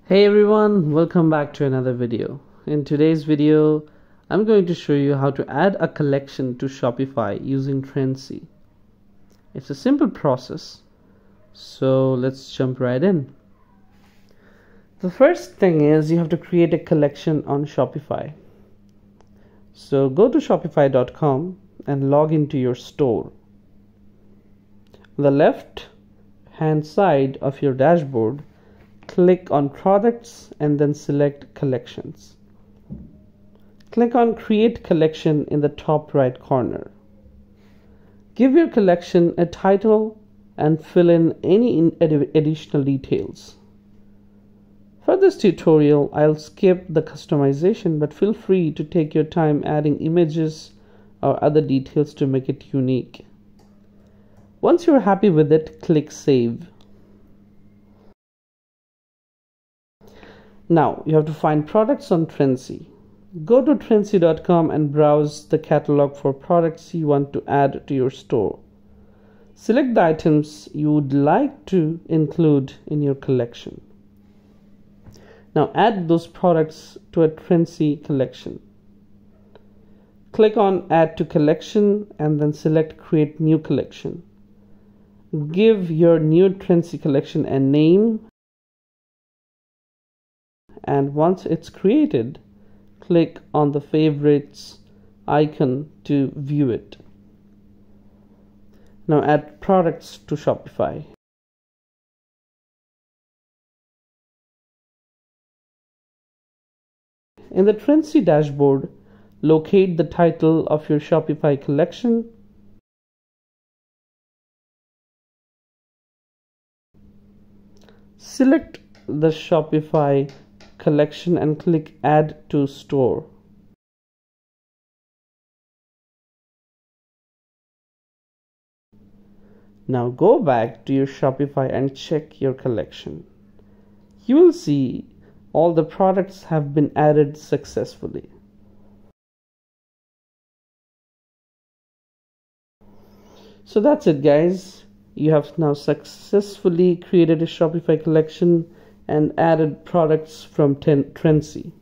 Hey everyone, welcome back to another video. In today's video, I'm going to show you how to add a collection to Shopify using Trendsi. It's a simple process, so let's jump right in. The first thing is you have to create a collection on Shopify. So go to shopify.com and log into your store. On the left hand side of your dashboard, click on products and then select collections. Click on create collection in the top right corner. Give your collection a title and fill in any additional details. For this tutorial, I'll skip the customization, but feel free to take your time adding images or other details to make it unique. Once you're happy with it, click save. Now you have to find products on Trendsi. Go to trendsi.com and browse the catalog for products you want to add to your store. Select the items you would like to include in your collection. Now add those products to a Trendsi collection. Click on add to collection and then select create new collection. Give your new Trendsi collection a name, and once it's created, click on the favorites icon to view it. Now add products to Shopify. In the Trendsi dashboard, locate the title of your Shopify collection. Select the Shopify collection and click add to store. Now go back to your Shopify and check your collection. You will see all the products have been added successfully. So that's it, guys. You have now successfully created a Shopify collection and added products from Trendsi.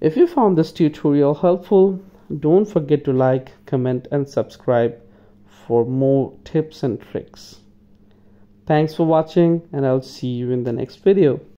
If you found this tutorial helpful, don't forget to like, comment, and subscribe for more tips and tricks. Thanks for watching, and I'll see you in the next video.